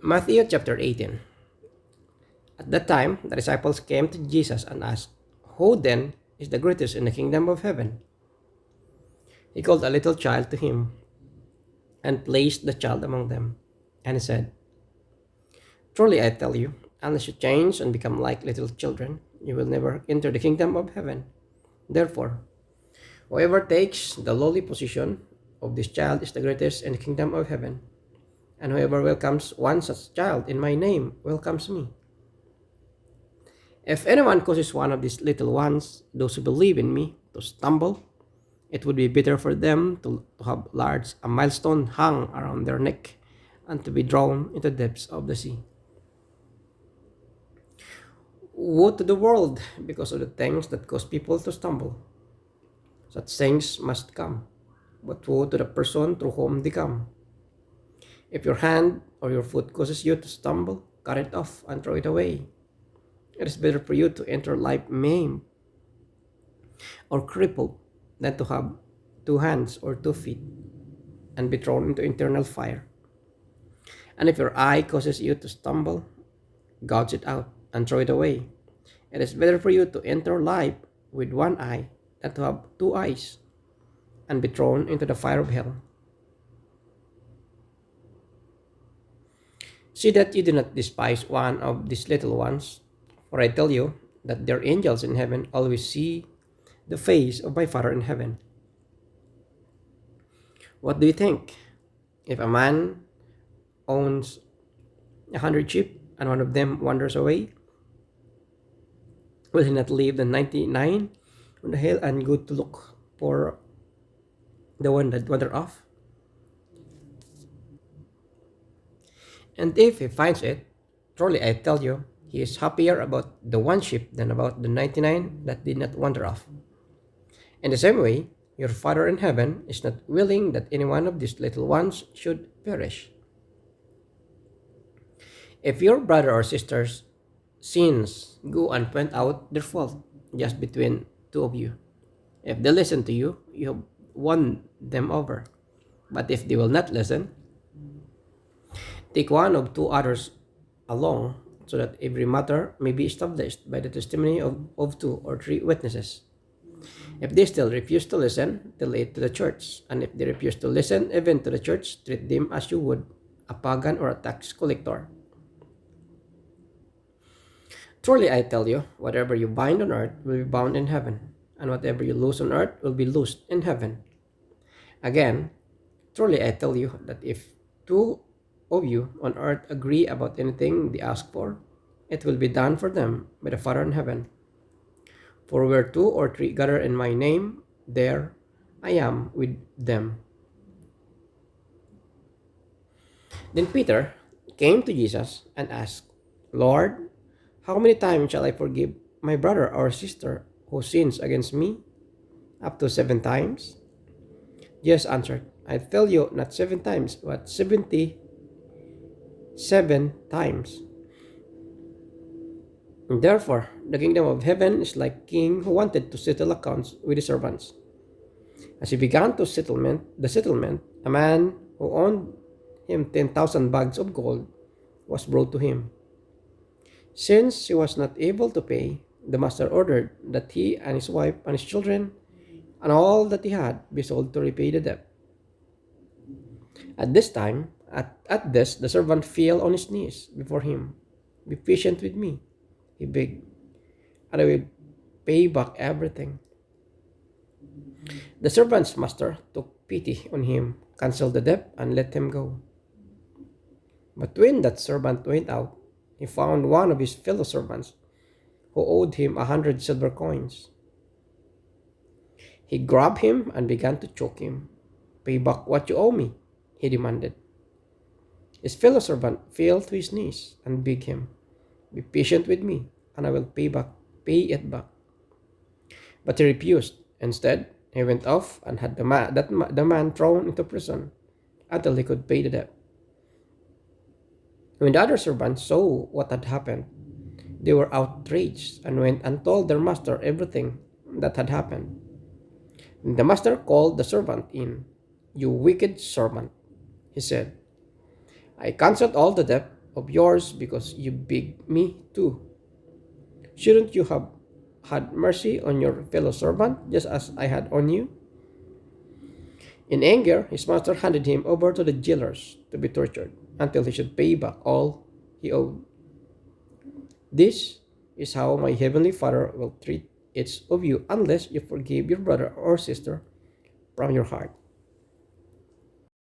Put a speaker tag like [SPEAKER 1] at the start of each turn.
[SPEAKER 1] Matthew chapter 18. At that time, the disciples came to Jesus and asked, "Who then is the greatest in the kingdom of heaven?" He called a little child to him and placed the child among them. And he said, "Truly I tell you, unless you change and become like little children, you will never enter the kingdom of heaven. Therefore, whoever takes the lowly position of this child is the greatest in the kingdom of heaven. And whoever welcomes one such child in my name welcomes me. If anyone causes one of these little ones, those who believe in me, to stumble, it would be better for them to have a milestone hung around their neck and to be drawn into the depths of the sea. Woe to the world because of the things that cause people to stumble. Such things must come, but woe to the person through whom they come. If your hand or your foot causes you to stumble, cut it off and throw it away. It is better for you to enter life maimed or crippled than to have 2 hands or 2 feet and be thrown into eternal fire. And if your eye causes you to stumble, gouge it out and throw it away. It is better for you to enter life with one eye than to have 2 eyes and be thrown into the fire of hell. See that you do not despise one of these little ones, for I tell you that their angels in heaven always see the face of my Father in heaven. What do you think? If a man owns 100 sheep and one of them wanders away, will he not leave the 99 on the hill and go to look for the one that wandered off? And if he finds it, truly I tell you, he is happier about the one sheep than about the 99 that did not wander off. In the same way, your Father in heaven is not willing that any one of these little ones should perish. If your brother or sister's sins, go and point out their fault just between two of you. If they listen to you, you have won them over. But if they will not listen, take one of two others along, so that every matter may be established by the testimony of 2 or 3 witnesses. If they still refuse to listen, tell it to the church. And if they refuse to listen even to the church, treat them as you would a pagan or a tax collector. Truly I tell you, whatever you bind on earth will be bound in heaven, and whatever you loose on earth will be loosed in heaven. Again, truly I tell you that if two of you on earth agree about anything they ask for, it will be done for them by the Father in heaven. For where 2 or 3 gather in my name, there I am with them. Then Peter came to Jesus and asked, "Lord, how many times shall I forgive my brother or sister who sins against me? Up to 7 times?" Jesus answered, "I tell you, not 7 times, but 77 times. And therefore, the kingdom of heaven is like a king who wanted to settle accounts with his servants. As he began the settlement, a man who owed him 10,000 bags of gold was brought to him. Since he was not able to pay, the master ordered that he and his wife and his children and all that he had be sold to repay the debt. At this, the servant fell on his knees before him. 'Be patient with me,' he begged, 'and I will pay back everything.' The servant's master took pity on him, canceled the debt, and let him go. But when that servant went out, he found one of his fellow servants who owed him 100 silver coins. He grabbed him and began to choke him. 'Pay back what you owe me,' he demanded. His fellow servant fell to his knees and begged him, 'Be patient with me, and I will pay it back.' But he refused. Instead, he went off and had the man thrown into prison until he could pay the debt. When the other servants saw what had happened, they were outraged and went and told their master everything that had happened. The master called the servant in. 'You wicked servant,' he said, 'I canceled all the debt of yours because you begged me to. Shouldn't you have had mercy on your fellow servant just as I had on you?" In anger, his master handed him over to the jailers to be tortured until he should pay back all he owed. This is how my heavenly Father will treat each of you unless you forgive your brother or sister from your heart.